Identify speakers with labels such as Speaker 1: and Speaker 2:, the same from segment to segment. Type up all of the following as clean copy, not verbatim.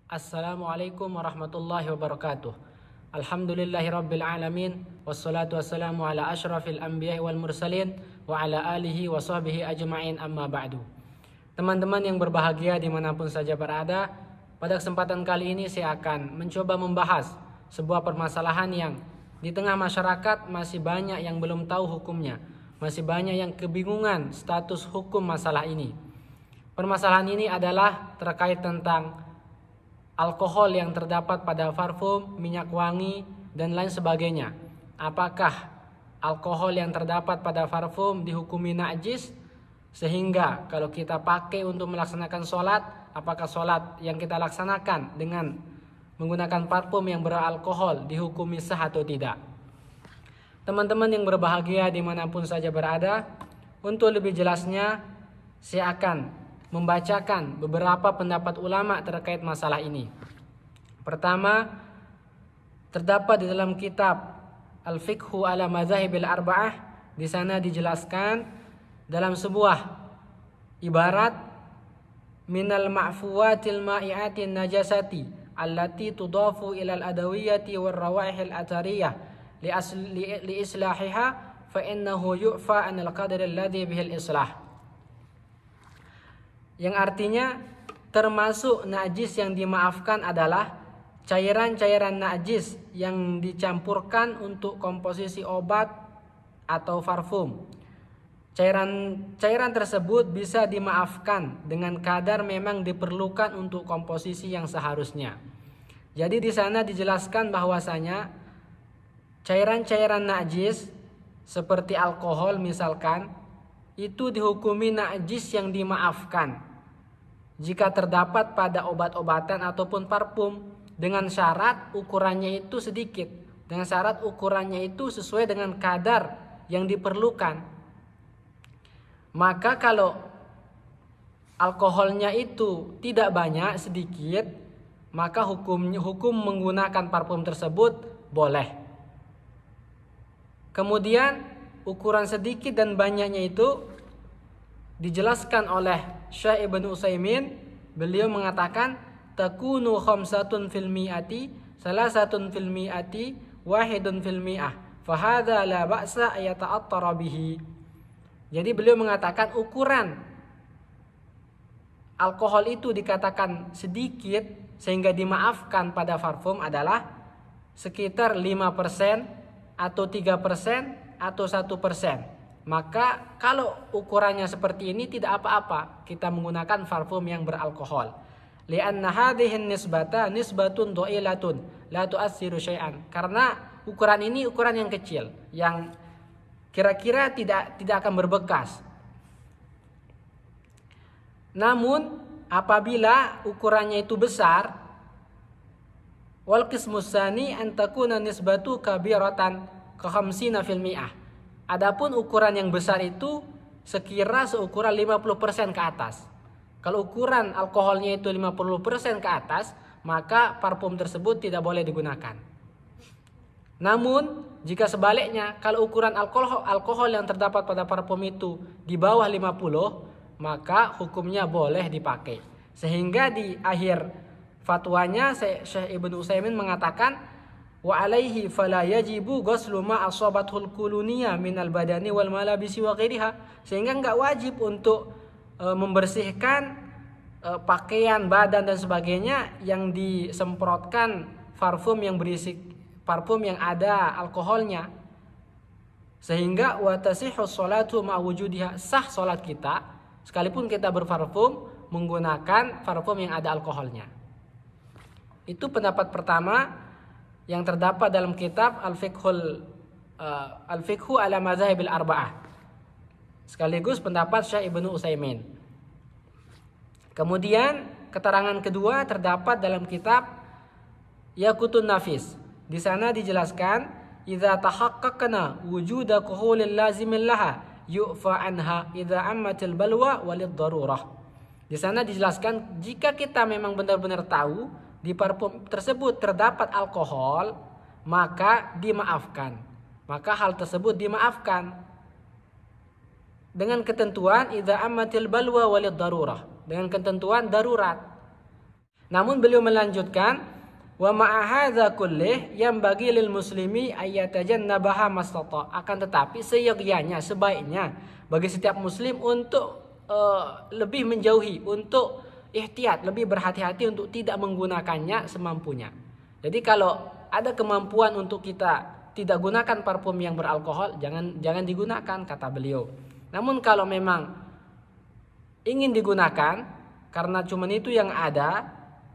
Speaker 1: Assalamualaikum warahmatullahi wabarakatuh. Alhamdulillahirabbil alamin wassalatu wassalamu ala asyrafil anbiya'i wal mursalin wa ala alihi wa sahbihi ajma'in, amma ba'du. Teman-teman yang berbahagia dimanapun saja berada, pada kesempatan kali ini saya akan mencoba membahas sebuah permasalahan yang di tengah masyarakat masih banyak yang belum tahu hukumnya, masih banyak yang kebingungan status hukum masalah ini. Permasalahan ini adalah terkait tentang alkohol yang terdapat pada parfum, minyak wangi, dan lain sebagainya. Apakah alkohol yang terdapat pada parfum dihukumi najis, sehingga kalau kita pakai untuk melaksanakan sholat, apakah sholat yang kita laksanakan dengan menggunakan parfum yang beralkohol dihukumi sah atau tidak? Teman-teman yang berbahagia dimanapun saja berada, untuk lebih jelasnya saya akan membacakan beberapa pendapat ulama terkait masalah ini. Pertama, terdapat di dalam kitab Al-Fiqhu ala Madzahibil Arba'ah. Di sana dijelaskan dalam sebuah ibarat, minal ma'fuwatil ma'iatin najasati allati tudafu ilal adawiyati war rawaihil atariyah li islahiha fa innahu yu'fa anil qadri alladhi bihil islah. Yang artinya termasuk najis yang dimaafkan adalah cairan-cairan najis yang dicampurkan untuk komposisi obat atau parfum. Cairan tersebut bisa dimaafkan dengan kadar memang diperlukan untuk komposisi yang seharusnya. Jadi di sana dijelaskan bahwasanya cairan-cairan najis seperti alkohol misalkan, itu dihukumi najis yang dimaafkan jika terdapat pada obat-obatan ataupun parfum, dengan syarat ukurannya itu sedikit, dengan syarat ukurannya itu sesuai dengan kadar yang diperlukan. Maka kalau alkoholnya itu tidak banyak, sedikit, maka hukum menggunakan parfum tersebut boleh. Kemudian ukuran sedikit dan banyaknya itu dijelaskan oleh Syekh Ibnu Utsaimin. Beliau mengatakan takunu khamsatun fil mi'ati, salasatun fil mi'ati, wahidun fil mi'ah, fa hadza la ba'sa ayata'attara bihi. Jadi beliau mengatakan ukuran alkohol itu dikatakan sedikit sehingga dimaafkan pada parfum adalah sekitar 5% atau 3% atau 1%. Maka kalau ukurannya seperti ini tidak apa-apa kita menggunakan parfum yang beralkohol. Li'anna hadhihi nisbata nisbatun dha'ilatun la tu'assiru syai'an. Karena ukuran ini ukuran yang kecil, yang kira-kira tidak akan berbekas. Namun apabila ukurannya itu besar, wal qismus tsani an takuna nisbatu kabiratan ka 50 fil mi'ah. Adapun ukuran yang besar itu sekira seukuran 50% ke atas. Kalau ukuran alkoholnya itu 50% ke atas, maka parfum tersebut tidak boleh digunakan. Namun jika sebaliknya, kalau ukuran alkohol yang terdapat pada parfum itu di bawah 50, maka hukumnya boleh dipakai. Sehingga di akhir fatwanya Syekh Ibnu Utsaimin mengatakan, wa alaihi fala yajibu ghuslu ma asabathul kuluniyah minal badani wal malabisi wa ghairiha. Sehingga enggak wajib untuk membersihkan pakaian, badan dan sebagainya yang disemprotkan parfum yang berisi parfum yang ada alkoholnya. Sehingga wa tasihhu sholatu ma wujudiha, sah salat kita sekalipun kita berparfum menggunakan parfum yang ada alkoholnya. Itu pendapat pertama yang terdapat dalam kitab Al-Fiqhu ala Madzahibil Arba'ah, sekaligus pendapat Syekh Ibnu Utsaimin. Kemudian keterangan kedua terdapat dalam kitab Yaqutun Nafis. Di sana dijelaskan, idza tahaqqaqna wujuda quhulil lazimin laha yu'fa anha idza ammatil balwa walid darurah. Di sana dijelaskan jika kita memang benar-benar tahu di parfum tersebut terdapat alkohol, maka dimaafkan. Maka hal tersebut dimaafkan dengan ketentuan idza ammatil balwa walid darurah, dengan ketentuan darurat. Namun beliau melanjutkan, wa ma'a hadza kullih yanbaghi lil muslimi ayyatajannabaha mastata. Akan tetapi seyogyanya, sebaiknya bagi setiap muslim untuk lebih menjauhi, untuk ihtiyat, lebih berhati-hati untuk tidak menggunakannya semampunya. Jadi kalau ada kemampuan untuk kita tidak gunakan parfum yang beralkohol, jangan digunakan, kata beliau. Namun kalau memang ingin digunakan karena cuman itu yang ada,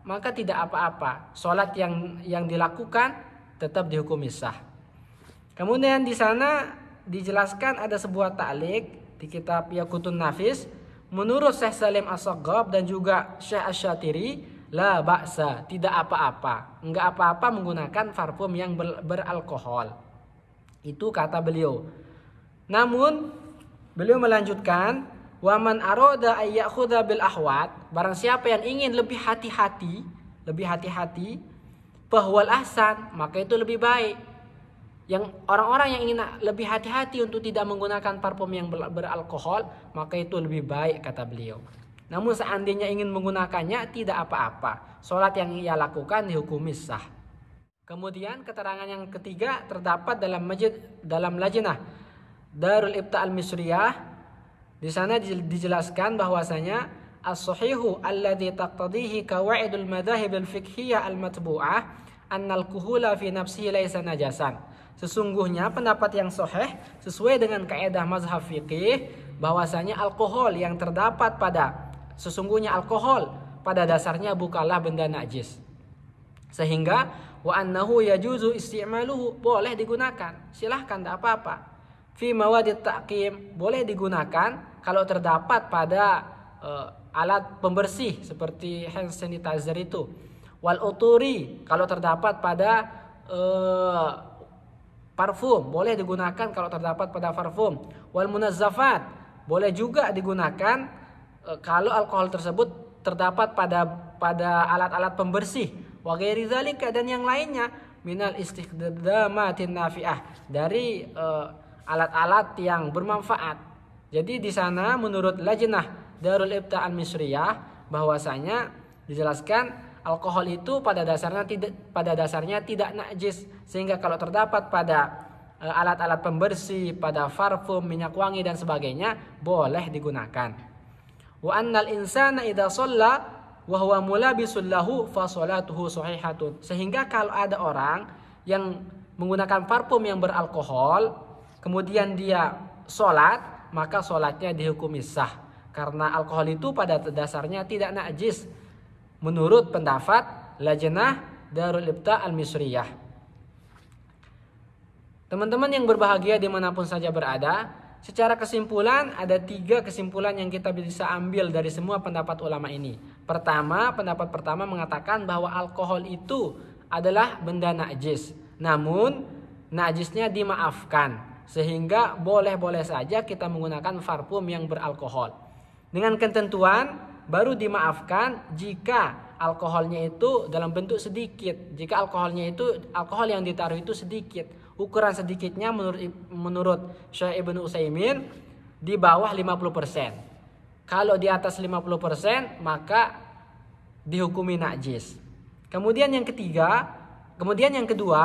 Speaker 1: maka tidak apa-apa. Sholat yang dilakukan tetap dihukumi sah. Kemudian di sana dijelaskan ada sebuah ta'liq di kitab Yaqutun Nafis. Menurut Syekh Salim As-Saghab dan juga Syekh Asy-Syatiri, la ba'sa, tidak apa-apa. Enggak apa-apa menggunakan parfum yang beralkohol. Itu kata beliau. Namun beliau melanjutkan, wa man arada ay ya'khudha bil ahwat, barang siapa yang ingin lebih hati-hati, bahwal ahsan, maka itu lebih baik. Yang orang-orang yang ingin lebih hati-hati untuk tidak menggunakan parfum yang beralkohol, maka itu lebih baik, kata beliau. Namun seandainya ingin menggunakannya, tidak apa-apa. Sholat yang ia lakukan dihukumi sah. Kemudian keterangan yang ketiga terdapat dalam lajnah Darul Ifta Al-Misriyah. Di sana dijelaskan bahwasanya as-sahihu alladzi taqtadihi qawaidul madzahib al-fiqhiyah al-matbu'ah annal kuhula fi nafsihi laisa najasan. Sesungguhnya pendapat yang sahih sesuai dengan kaidah mazhab fikih bahwasanya alkohol yang terdapat sesungguhnya alkohol pada dasarnya bukanlah benda najis. Sehingga wa annahu yajuzu isti'maluhu, boleh digunakan, silahkan, tidak apa-apa. Fi mawadit ta'qim, boleh digunakan kalau terdapat pada alat pembersih seperti hand sanitizer itu. Wal uturi, kalau terdapat pada parfum, boleh digunakan kalau terdapat pada parfum. Wal munazzafat, boleh juga digunakan kalau alkohol tersebut terdapat pada alat-alat pembersih. Wa ghairi dzalika, dan yang lainnya, minal istikhdamatin nafi'ah, dari alat-alat yang bermanfaat. Jadi di sana menurut lajnah Darul Ifta Al-Misriyah bahwasanya dijelaskan alkohol itu pada dasarnya tidak najis, sehingga kalau terdapat pada alat-alat pembersih, pada parfum, minyak wangi dan sebagainya, boleh digunakan. Wa annal insana idza shalla wa huwa mulabisul lahu fa sholatuhu shahihatun. Sehingga kalau ada orang yang menggunakan parfum yang beralkohol kemudian dia sholat, maka sholatnya dihukumi sah, karena alkohol itu pada dasarnya tidak najis menurut pendapat lajnah Darul Ifta Al-Misriyah. Teman-teman yang berbahagia dimanapun saja berada, secara kesimpulan ada 3 kesimpulan yang kita bisa ambil dari semua pendapat ulama ini. Pertama, pendapat pertama mengatakan bahwa alkohol itu adalah benda najis, namun najisnya dimaafkan, sehingga boleh-boleh saja kita menggunakan parfum yang beralkohol. Dengan ketentuan baru dimaafkan jika alkoholnya itu dalam bentuk sedikit. Jika alkohol yang ditaruh itu sedikit, ukuran sedikitnya menurut Syekh Ibnu Utsaimin di bawah 50%. Kalau di atas 50% maka dihukumi najis. Kemudian yang kedua,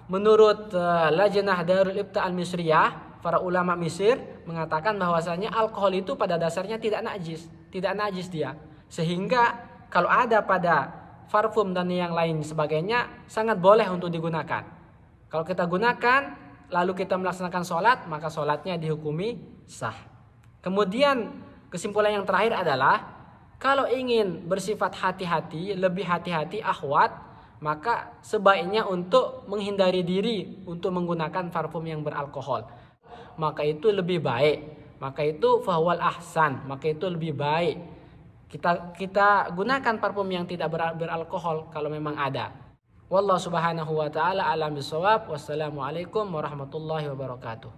Speaker 1: menurut lajnah Darul Ifta Al-Misriyah, para ulama Mesir mengatakan bahwasanya alkohol itu pada dasarnya tidak najis dia. Sehingga kalau ada pada parfum dan yang lain sebagainya sangat boleh untuk digunakan. Kalau kita gunakan lalu kita melaksanakan sholat, maka sholatnya dihukumi sah. Kemudian kesimpulan yang terakhir adalah kalau ingin bersifat hati-hati, lebih hati-hati ahwat, maka sebaiknya untuk menghindari diri untuk menggunakan parfum yang beralkohol. Maka itu lebih baik. Maka itu fahwal ahsan, maka itu lebih baik. Kita gunakan parfum yang tidak beralkohol kalau memang ada. Wallahu subhanahu wa ta'ala alam bisawab. Wassalamualaikum warahmatullahi wabarakatuh.